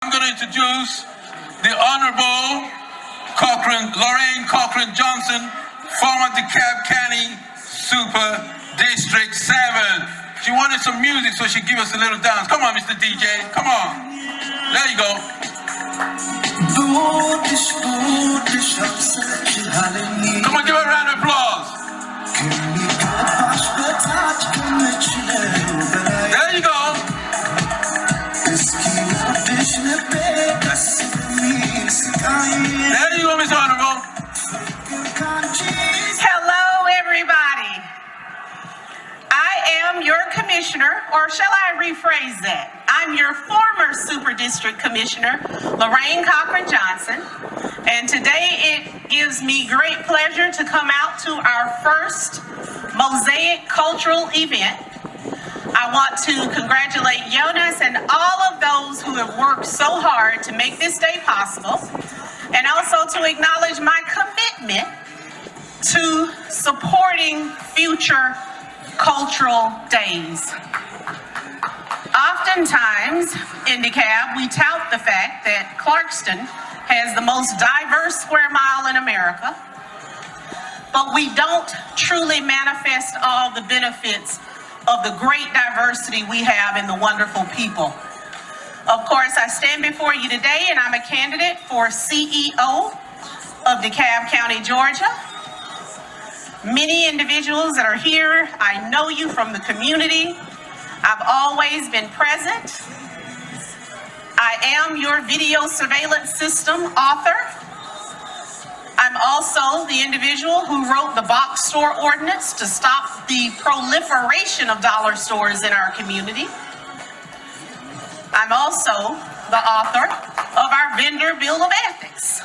I'm going to introduce the Honorable Lorraine Cochran-Johnson, former DeKalb County Super District 7. She wanted some music, so she'd give us a little dance. Come on, Mr. DJ. Come on. There you go. Come on, give her a round of applause. There you go. There you go, Miss Honorable. Hello, everybody. I am your commissioner, or shall I rephrase that? I'm your former Super District Commissioner, Lorraine Cochran-Johnson, and today it gives me great pleasure to come out to our first Mosaic cultural event. I want to congratulate Jonas and all of those who have worked so hard to make this day possible, and also to acknowledge my commitment to supporting future cultural days. Oftentimes in DeKalb, we tout the fact that Clarkson has the most diverse square mile in America, but we don't truly manifest all the benefits of the great diversity we have in the wonderful people. Of course, I stand before you today and I'm a candidate for CEO of DeKalb County, Georgia. Many individuals that are here, I know you from the community. I've always been present. I am your video surveillance system author. I'm also the individual who wrote the box store ordinance to stop the proliferation of dollar stores in our community. I'm also the author of our vendor bill of ethics.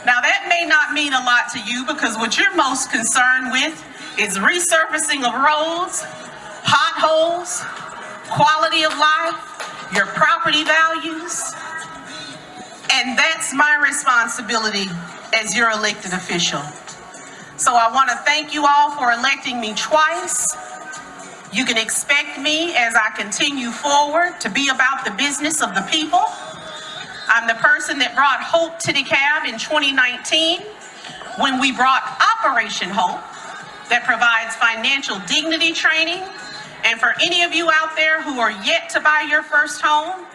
Now that may not mean a lot to you because what you're most concerned with is resurfacing of roads, potholes, quality of life, your property values, and that's my responsibility as your elected official. So I want to thank you all for electing me twice. You can expect me as I continue forward to be about the business of the people. I'm the person that brought hope to DeKalb in 2019 when we brought Operation Hope that provides financial dignity training. And for any of you out there who are yet to buy your first home,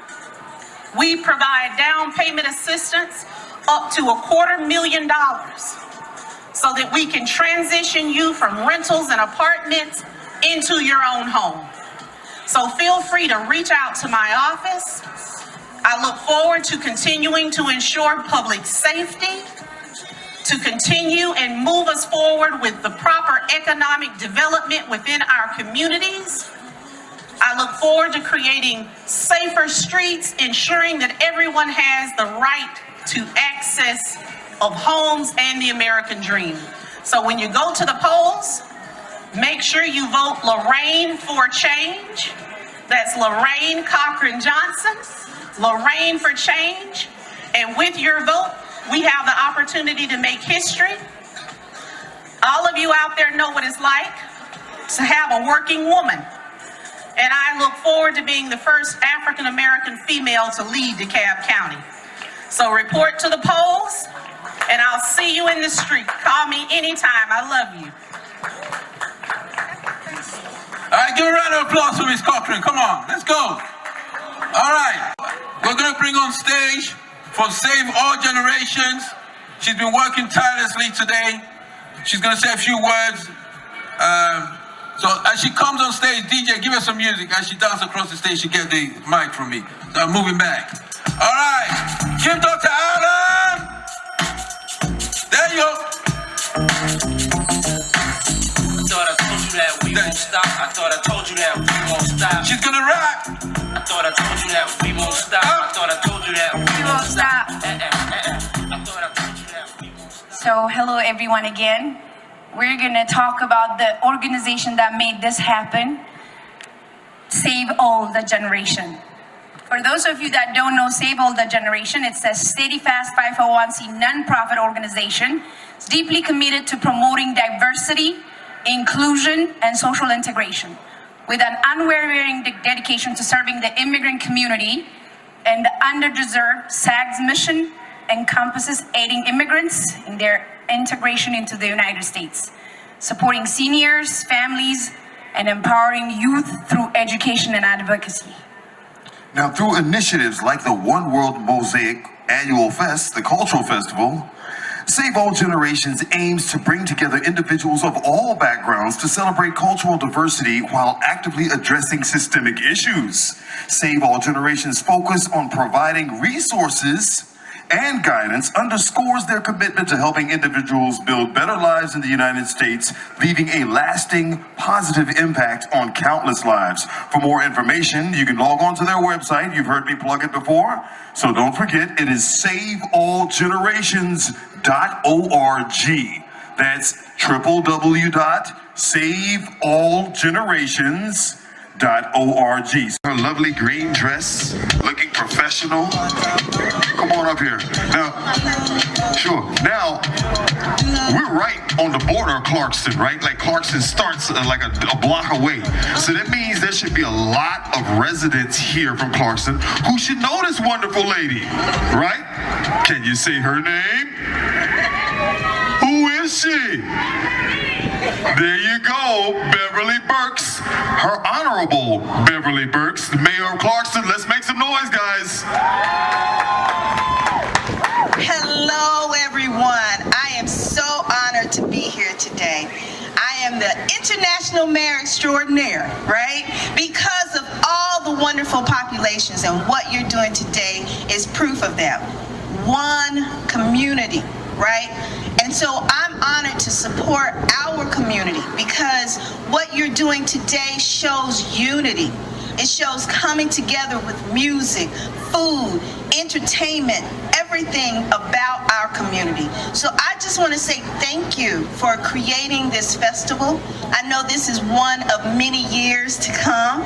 we provide down payment assistance up to $250,000 so that we can transition you from rentals and apartments into your own home. So feel free to reach out to my office. I look forward to continuing to ensure public safety, to continue and move us forward with the proper economic development within our communities. I look forward to creating safer streets, ensuring that everyone has the right to access of homes and the American dream. So when you go to the polls, make sure you vote Lorraine for change. That's Lorraine Cochran-Johnson, Lorraine for change. And with your vote, we have the opportunity to make history. All of you out there know what it's like to have a working woman. And I look forward to being the first African-American female to lead DeKalb County. So report to the polls, and I'll see you in the street. Call me anytime. I love you. All right, give a round of applause for Ms. Cochran. Come on, let's go. All right, we're going to bring on stage for Save All Generations. She's been working tirelessly today. She's going to say a few words. So as she comes on stage, DJ, give her some music. As she dances across the stage, she gets the mic from me. So I'm moving back. All right, give Dr. Adam. There you go. I thought I told you that we won't stop. I thought I told you that we won't stop. She's gonna rap. I thought I told you that we won't stop. I thought I told you that we won't stop. I thought I told you that we won't stop. So hello everyone again. We're gonna talk about the organization that made this happen, Save All the Generation. For those of you that don't know Save All the Generation, it's a steady-fast 501c nonprofit organization. It's deeply committed to promoting diversity, inclusion, and social integration, with an unwavering dedication to serving the immigrant community and the underdeserved. SAG's mission encompasses aiding immigrants in their integration into the United States, supporting seniors, families, and empowering youth through education and advocacy. Now, through initiatives like the One World Mosaic Annual Fest, the cultural festival, Save All Generations aims to bring together individuals of all backgrounds to celebrate cultural diversity while actively addressing systemic issues. Save All Generations' focus on providing resources and guidance underscores their commitment to helping individuals build better lives in the United States, leaving a lasting positive impact on countless lives. For more information, you can log on to their website. You've heard me plug it before, so don't forget, it is saveallgenerations.org. That's www.saveallgenerations.org. Her lovely green dress, looking professional. Come on up here. Now, sure. Now, we're right on the border of Clarkson, right? Like Clarkson starts like a block away. So that means there should be a lot of residents here from Clarkson who should know this wonderful lady, right? Can you say her name? Who is she? There you go, Beverly Burks. Her Honorable Beverly Burks, the mayor of Clarkson. Let's make some noise, guys. Hello, everyone. I am so honored to be here today. I am the International Mayor Extraordinaire, right? Because of all the wonderful populations, and what you're doing today is proof of that. One community, right? And so I'm honored to support our community because what you're doing today shows unity. It shows coming together with music, food, entertainment, everything about our community. So I just want to say thank you for creating this festival. I know this is one of many years to come.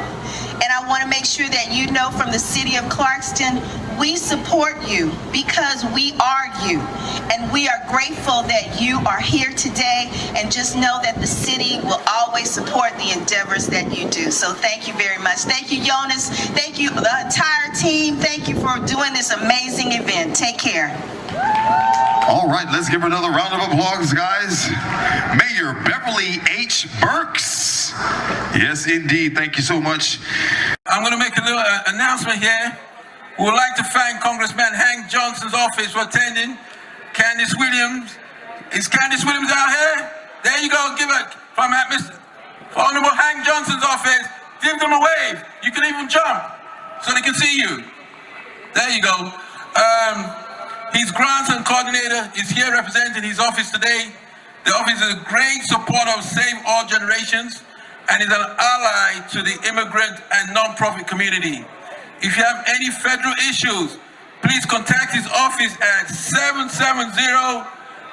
And I want to make sure that you know from the city of Clarkston, we support you because we are you. And we are grateful that you are here today, and just know that the city will always support the endeavors that you do. So thank you very much. Thank you, Jonas. Thank you, the entire team. Thank you for doing this amazing event. Take care. All right, let's give her another round of applause, guys. Mayor Beverly H. Burks. Yes, indeed. Thank you so much. I'm going to make a little announcement here. We would like to thank Congressman Hank Johnson's office for attending. Candace Williams. Is Candace Williams out here? There you go. Give it from Mr. Honorable Hank Johnson's office. Give them a wave. You can even jump so they can see you. There you go. His grandson coordinator is here representing his office today. The office is a great supporter of Save All Generations and is an ally to the immigrant and non-profit community. If you have any federal issues, please contact his office at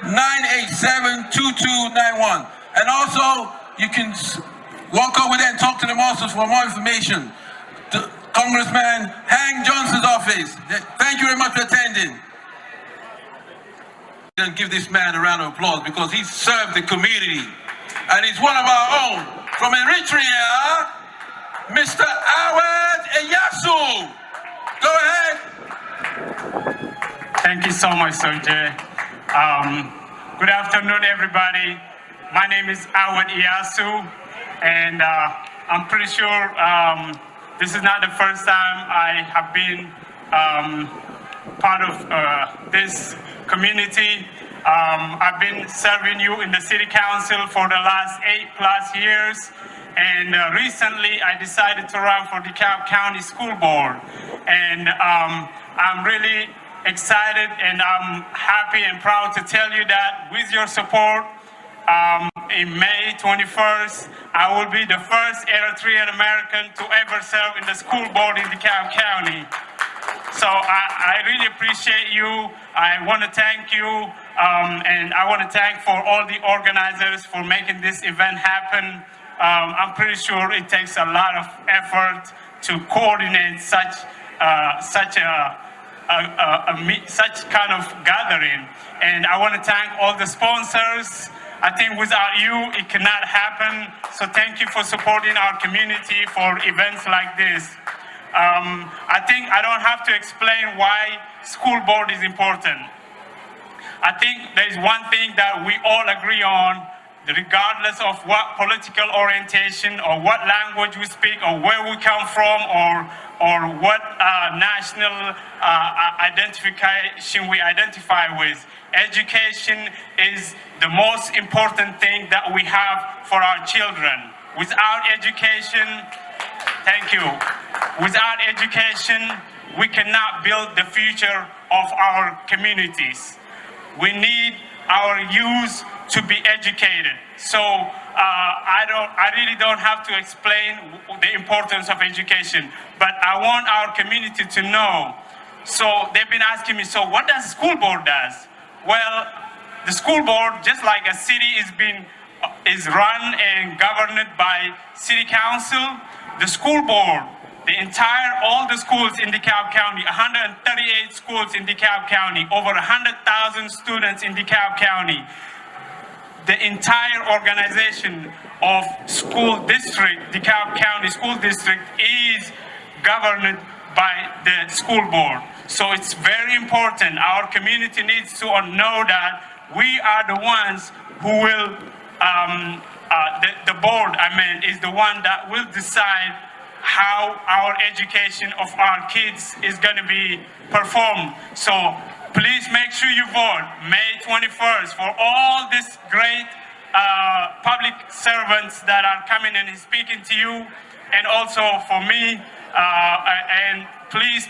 770-987-2291. And also, you can walk over there and talk to them also for more information. To Congressman Hank Johnson's office. Thank you very much for attending. And give this man a round of applause because he served the community. And he's one of our own. From Eritrea, Mr. Awad Eyasu. Go ahead. Thank you so much, Sir Jay. Good afternoon, everybody. My name is Awad Eyasu, and I'm pretty sure this is not the first time I have been part of this community. I've been serving you in the City Council for the last 8+ years. And recently, I decided to run for DeKalb County School Board. And I'm really excited, and I'm happy and proud to tell you that with your support, in May 21st, I will be the first Eritrean American to ever serve in the school board in DeKalb County. So I really appreciate you. I want to thank you, and I want to thank for all the organizers for making this event happen. I'm pretty sure it takes a lot of effort to coordinate such kind of gathering. And I want to thank all the sponsors. I think without you, it cannot happen. So thank you for supporting our community for events like this. I think I don't have to explain why school board is important. I think there is one thing that we all agree on, regardless of what political orientation or what language we speak or where we come from or what national identification we identify with. Education is the most important thing that we have for our children. Without education, thank you. Without education, we cannot build the future of our communities. We need our youth to be educated. So I really don't have to explain the importance of education, but I want our community to know. So they've been asking me, so what does the school board does? Well, the school board, just like a city is run and governed by city council, the school board, all the schools in DeKalb County, 138 schools in DeKalb County, over 100,000 students in DeKalb County. The entire organization of school district, DeKalb County School District, is governed by the school board. So it's very important. Our community needs to know that we are the ones who will, the board, is the one that will decide how our education of our kids is going to be performed. So please make sure you vote May 21st for all these great public servants that are coming and speaking to you, and also for me. And please,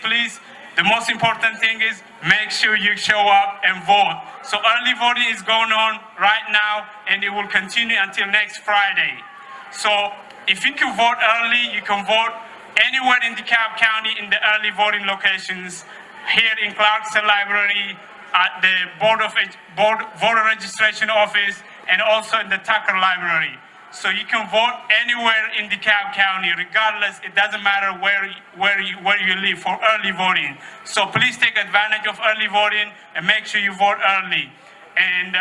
the most important thing is make sure you show up and vote. So early voting is going on right now, and it will continue until next Friday. So if you can vote early, you can vote anywhere in DeKalb County in the early voting locations, here in Clarkson Library, at the voter registration office, and also in the Tucker Library. So you can vote anywhere in DeKalb County, regardless. It doesn't matter where you live for early voting. So please take advantage of early voting and make sure you vote early. And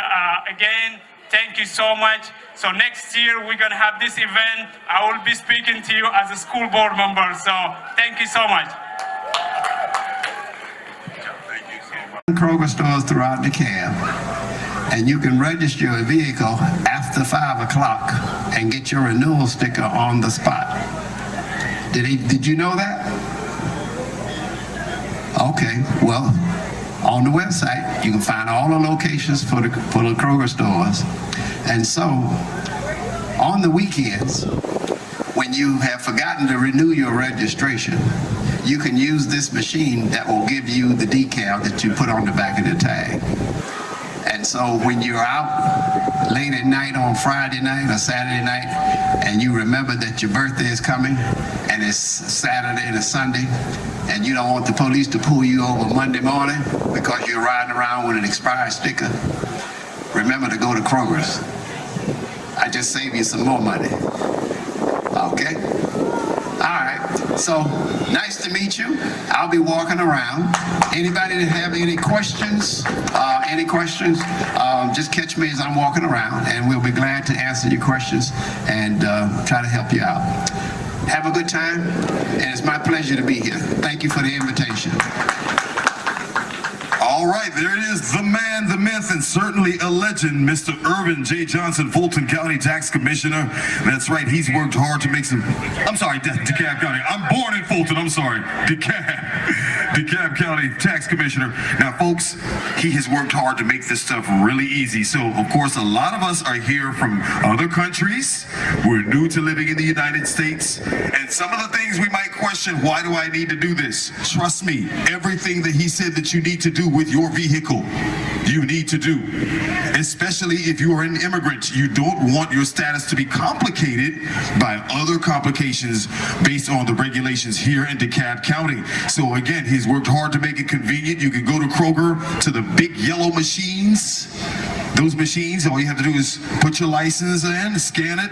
again, thank you so much. So next year we're gonna have this event. I will be speaking to you as a school board member. So thank you so much. Kroger stores throughout DeKalb, and you can register your vehicle after 5 o'clock and get your renewal sticker on the spot. Did you know that? Okay, well, on the website you can find all the locations for the Kroger stores. And so on the weekends, when you have forgotten to renew your registration, you can use this machine that will give you the decal that you put on the back of the tag. And so when you're out late at night on Friday night or Saturday night, and you remember that your birthday is coming, and it's Saturday and it's Sunday, and you don't want the police to pull you over Monday morning because you're riding around with an expired sticker, remember to go to Kroger's. I just saved you some more money. Okay? All right. So nice to meet you. I'll be walking around. Anybody that have any questions? Just catch me as I'm walking around, and we'll be glad to answer your questions and try to help you out. Have a good time, and it's my pleasure to be here. Thank you for the invitation. All right, there it is, the man, the myth, and certainly a legend, Mr. Irvin J. Johnson, Fulton County Tax Commissioner. That's right, he's worked hard to make some, I'm sorry, DeKalb County. I'm born in Fulton, I'm sorry. DeKalb County Tax Commissioner. Now, folks, he has worked hard to make this stuff really easy. So, of course, a lot of us are here from other countries. We're new to living in the United States. And some of the things we might question, why do I need to do this? Trust me, everything that he said that you need to do with your vehicle, you need to do. Especially if you are an immigrant. You don't want your status to be complicated by other complications based on the regulations here in DeKalb County. So again, he's worked hard to make it convenient. You can go to Kroger, to the big yellow machines. Those machines, all you have to do is put your license in, scan it,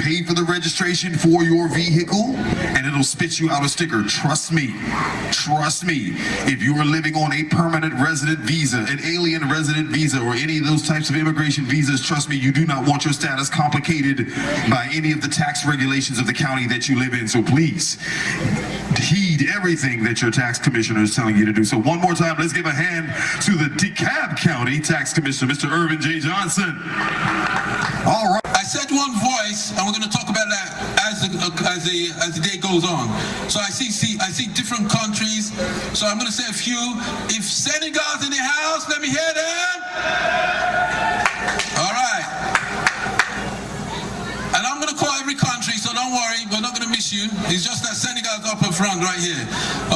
pay for the registration for your vehicle, and it'll spit you out a sticker. Trust me, if you are living on a permanent resident visa, an alien resident visa, or any of those types of immigration visas, trust me, you do not want your status complicated by any of the tax regulations of the county that you live in. So please, heed everything that your tax commissioner is telling you to do. So one more time, let's give a hand to the DeKalb County Tax Commissioner, Mr. Irvin J. Johnson. All right. I said one voice, and we're going to talk about that as the day goes on. So I see different countries. So I'm going to say a few. If Senegal's in the house, let me hear them. All right. And I'm going to call every country, so don't worry, we're not going to miss you. It's just that Senegal's up in front right here.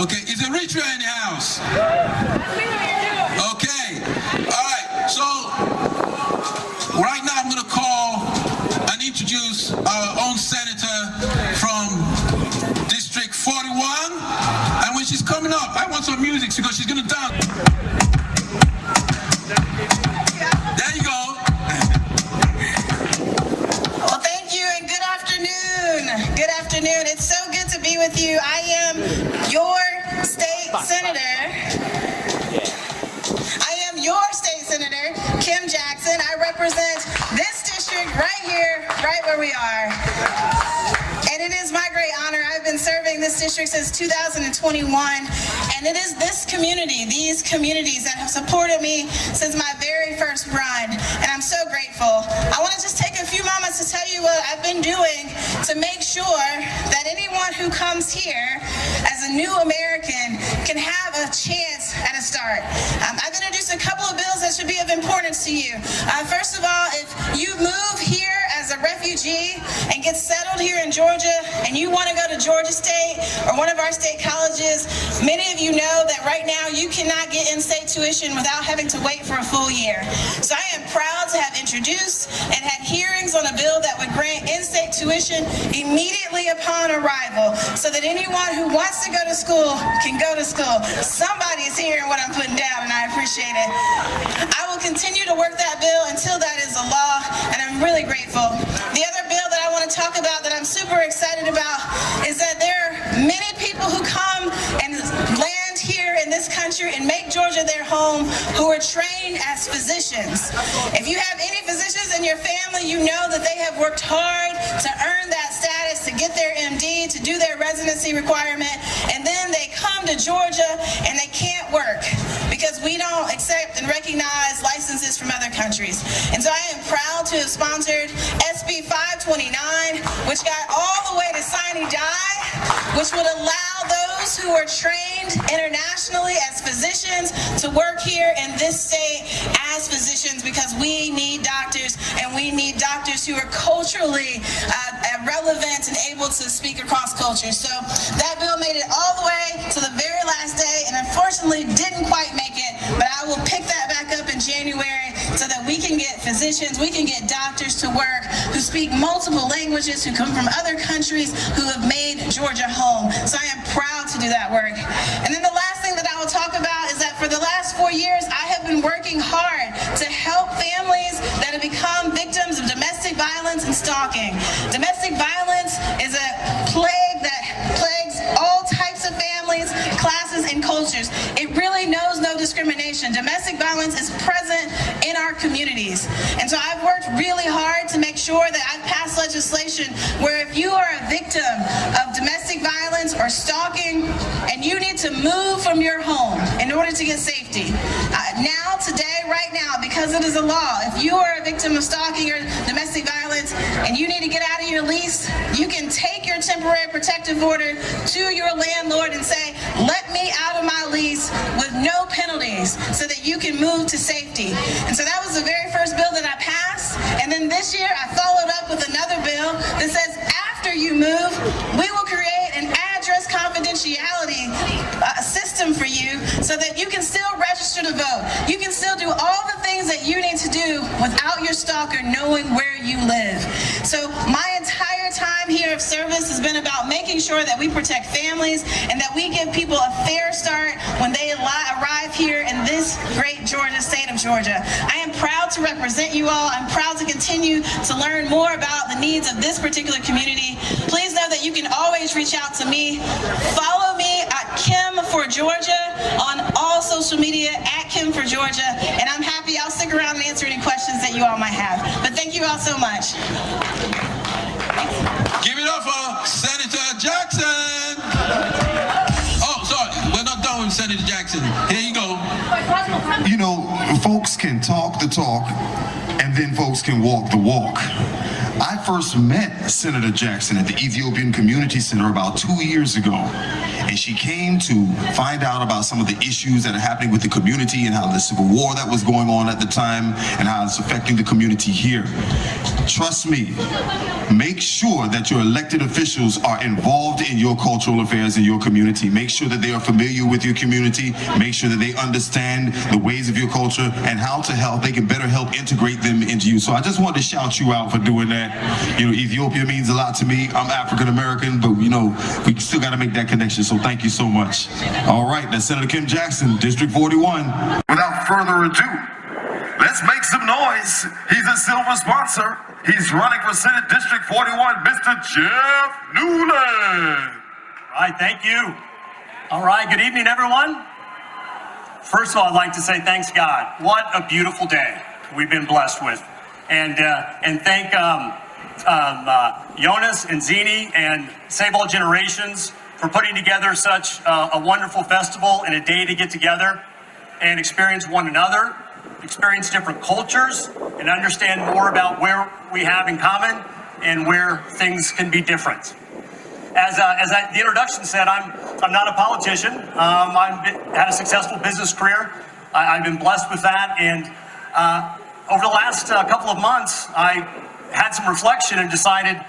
Okay. Is Eritrea in the house? Okay. All right. So right now I'm going to call and introduce our own senator from District 41. And when she's coming up, I want some music because she's going to dance. There you go. Well, thank you and good afternoon. Good afternoon. It's so good to be with you. I am your state senator. Kim Jackson. I represent this district right here, right where we are. And it is my great honor. I've been serving this district since 2021. And it is this community, these communities that have supported me since my very first run. And I'm so grateful. I want to just take a few moments to tell you what I've been doing to make sure that anyone who comes here as a new American can have a chance at a start. I've introduced a couple of bills that should be of importance to you. First of all, if you move here as a refugee and get settled here in Georgia and you want to go to Georgia State or one of our state colleges, many of you know that right now you cannot get in-state tuition without having to wait for a full year. So I am proud to have introduced and had hearings on a bill that would grant in-state tuition immediately upon arrival so that anyone who wants to go to school can go to school. Somebody is hearing what I'm putting down and I appreciate it. I will continue to work that bill until that is a law, and I'm really grateful. The other bill that I want to talk about that I'm super excited about is that there are many people who come and land here in this country and make Georgia their home who are trained as physicians. If you have any physicians in your family, you know that they have worked hard to earn that status, to get their MD, to do their residency requirement, and then they come to Georgia and they can't work because we don't accept and recognize licenses from other countries. And so I am proud to have sponsored SB 529, which got all the way to sine die, which would allow those who are trained internationally as physicians to work here in this state as physicians, because we need doctors, and we need doctors who are culturally relevant and able to speak across cultures. So that bill made it all the way to the very last day and unfortunately didn't quite make it, but I will pick that back up in January so that we can get physicians, we can get doctors to work who speak multiple languages, who come from other countries, who have made Georgia home. So I am proud to do that work. And then the last thing that I will talk about is that for the last 4 years, I have been working hard to help families that have become victims of domestic violence and stalking. Domestic violence is a plague that plagues all types of families, classes, and cultures. It really knows no discrimination. Domestic violence is present in our communities. And so I've worked really hard to make sure that I've passed legislation where if you are a victim of domestic violence or stalking and you need to move from your home in order to get safety, now, today, right now, because it is a law, if you are a victim of stalking or domestic violence and you need to get out of your lease, you can take your temporary protective order to your landlord and say, let me out of my lease with no penalties so that you can move to safety. And so that was the very first bill that I passed. And then this year I followed up with another bill that says after you move, we will create an address confidentiality system for you so that you can still register to vote. You can still do all the things that you need to do without your stalker knowing where you live. So my entire time here of service has been about making sure that we protect families and that we give people a fair start when they arrive here in this great Georgia, state of Georgia. I am proud to represent you all. I'm proud to continue to learn more about the needs of this particular community. Please know that you can always reach out to me. Follow me at Kim for Georgia on all social media at Kim for Georgia, and I'm happy. I'll stick around and answer any questions that you all might have. But thank you all so much. Give it up for Senator Jackson. Senator Jackson. Here you go. You know, folks can talk the talk, and then folks can walk the walk. I first met Senator Jackson at the Ethiopian Community Center about 2 years ago, and she came to find out about some of the issues that are happening with the community and how the civil war that was going on at the time and how it's affecting the community here. Trust me, make sure that your elected officials are involved in your cultural affairs in your community. Make sure that they are familiar with your community. Make sure that they understand the ways of your culture and how to help. They can better help integrate them into you. So I just wanted to shout you out for doing that. You know, Ethiopia means a lot to me. I'm African American, but you know, we still got to make that connection. So thank you so much. All right, that's Senator Kim Jackson, District 41. Without further ado, let's make some noise. He's a silver sponsor. He's running for Senate District 41, Mr. Jeff Newan. All right, thank you. All right, good evening, everyone. First of all, I'd like to say thanks, God. What a beautiful day we've been blessed with. And thank Jonas and Zini and Save All Generations for putting together such a wonderful festival and a day to get together and experience one another, experience different cultures, and understand more about where we have in common and where things can be different. As the introduction said, I'm not a politician. I've had a successful business career. I've been blessed with that, and over the last couple of months, I had some reflection and decided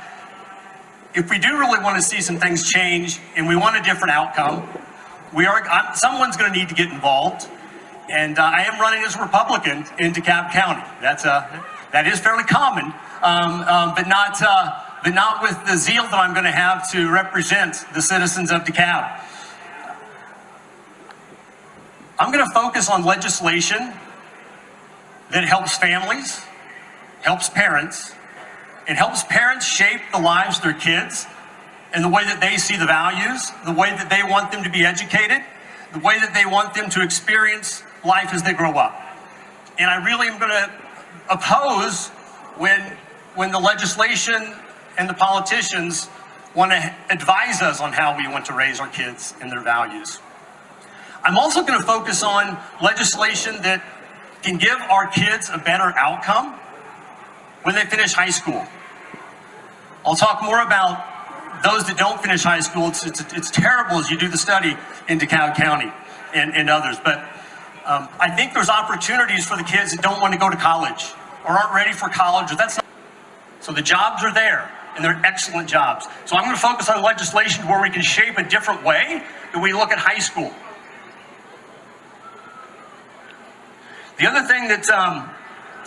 if we do really want to see some things change and we want a different outcome, someone's going to need to get involved. And I am running as a Republican in DeKalb County. That is fairly common, but not with the zeal that I'm going to have to represent the citizens of DeKalb. I'm going to focus on legislation that helps families, helps parents, and helps parents shape the lives of their kids and the way that they see the values, the way that they want them to be educated, the way that they want them to experience life as they grow up. And I really am going to oppose when the legislation and the politicians want to advise us on how we want to raise our kids and their values. I'm also going to focus on legislation that can give our kids a better outcome when they finish high school. I'll talk more about those that don't finish high school. It's terrible as you do the study in DeKalb County and others, but I think there's opportunities for the kids that don't want to go to college or aren't ready for college. So the jobs are there, and they're excellent jobs. So I'm going to focus on legislation where we can shape a different way that we look at high school. The other thing that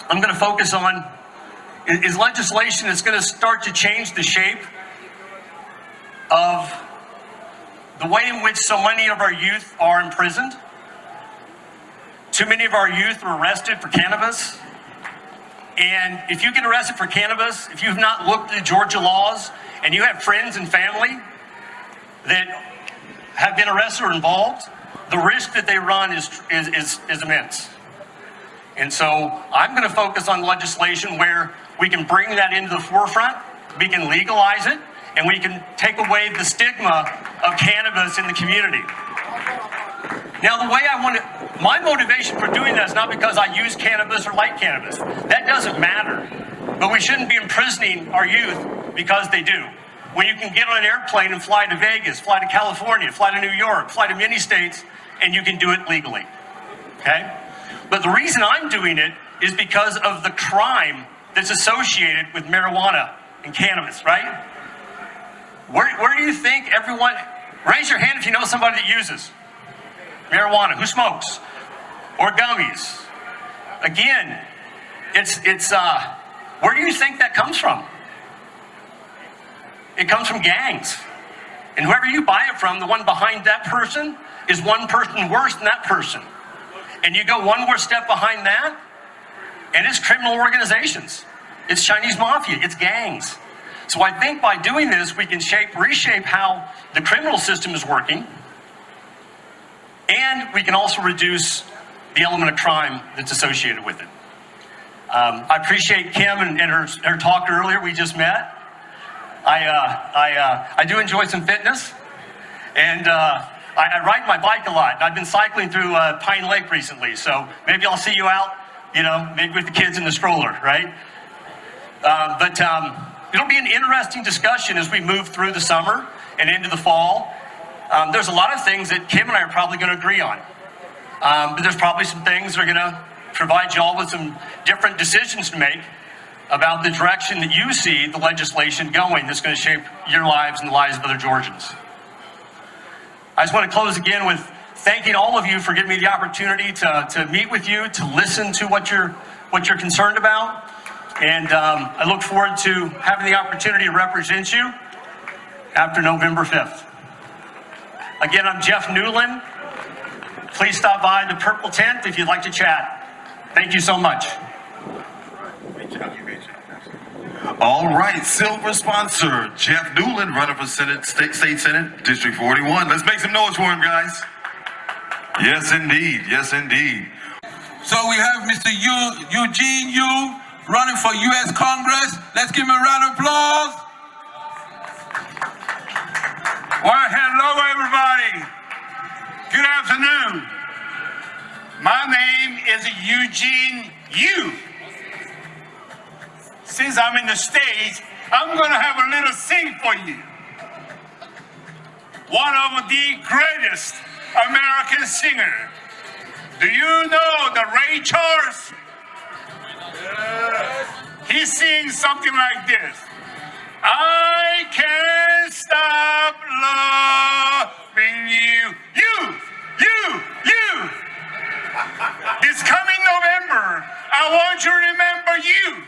I'm going to focus on is legislation that's going to start to change the shape of the way in which so many of our youth are imprisoned. Too many of our youth are arrested for cannabis. And if you get arrested for cannabis, if you've not looked at Georgia laws and you have friends and family that have been arrested or involved, the risk that they run is immense. And so I'm going to focus on legislation where we can bring that into the forefront, we can legalize it, and we can take away the stigma of cannabis in the community. Now, the way my motivation for doing that is not because I use cannabis or like cannabis. That doesn't matter. But we shouldn't be imprisoning our youth because they do. When you can get on an airplane and fly to Vegas, fly to California, fly to New York, fly to many states, and you can do it legally. Okay? But the reason I'm doing it is because of the crime that's associated with marijuana and cannabis, right? Where do you think everyone, raise your hand if you know somebody that uses marijuana, who smokes, or gummies. Again, where do you think that comes from? It comes from gangs. And whoever you buy it from, the one behind that person is one person worse than that person. And you go one more step behind that, and it's criminal organizations. It's Chinese mafia, it's gangs. So I think by doing this, we can reshape how the criminal system is working, and we can also reduce the element of crime that's associated with it. I appreciate Kim and her talk earlier. We just met. I do enjoy some fitness, and I ride my bike a lot. I've been cycling through Pine Lake recently, so maybe I'll see you out, maybe with the kids in the stroller, right? But it'll be an interesting discussion as we move through the summer and into the fall. There's a lot of things that Kim and I are probably going to agree on. But there's probably some things that are going to provide y'all with some different decisions to make about the direction that you see the legislation going that's going to shape your lives and the lives of other Georgians. I just want to close again with thanking all of you for giving me the opportunity to meet with you, to listen to what you're concerned about. And I look forward to having the opportunity to represent you after November 5th. Again, I'm Jeff Newan. Please stop by the Purple Tent if you'd like to chat. Thank you so much. All right, silver sponsor, Jeff Newan, running for State Senate, District 41. Let's make some noise for him, guys. Yes, indeed. Yes, indeed. So we have Mr. Eugene Yu running for U.S. Congress. Let's give him a round of applause. Well, hello, everybody. Good afternoon. My name is Eugene Yu. Since I'm in the States, I'm going to have a little sing for you. One of the greatest American singers. Do you know the Ray Charles? He sings something like this. I can't stop loving you. You. This coming November, I want you to remember you.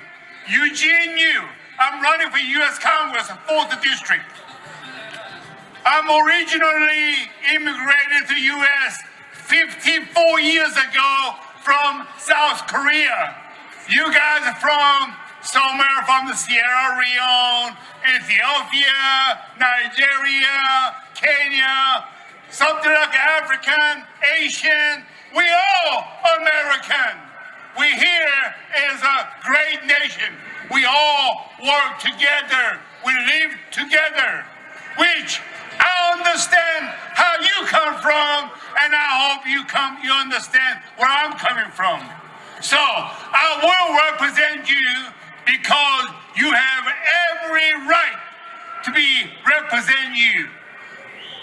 Eugene Yu. I'm running for U.S. Congress, 4th District. I'm originally immigrated to U.S. 54 years ago from South Korea. You guys are from somewhere from the Sierra Leone, Ethiopia, Nigeria, Kenya, something like African, Asian. We all American. We here is a great nation. We all work together. We live together, which I understand how you come from, and I hope you understand where I'm coming from. So I will represent you because you have every right to represent you.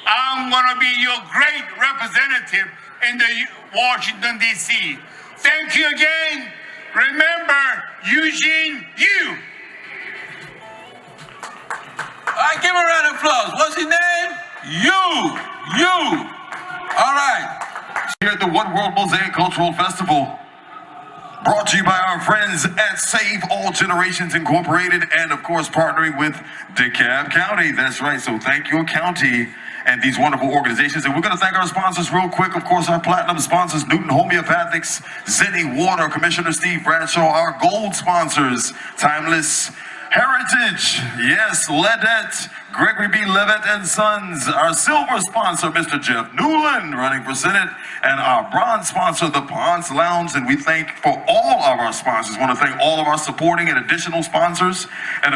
I'm going to be your great representative in the Washington, D.C. Thank you again. Remember, Eugene Yu. I give a round of applause. What's his name? You. All right. Here at the One World Mosaic Cultural Festival, brought to you by our friends at Save All Generations Incorporated, and of course partnering with DeKalb County. That's right. So thank your county and these wonderful organizations. And we're going to thank our sponsors real quick. Of course, our platinum sponsors, Newton Homeopathics, Zenny Water, Commissioner Steve Bradshaw. Our gold sponsors, Timeless Heritage, yes, Ledette, Gregory B. Levitt and Sons. Our silver sponsor, Mr. Jeff Newan, running for Senate. And our bronze sponsor, the Ponce Lounge. And we thank for all of our sponsors. Want to thank all of our supporting and additional sponsors. And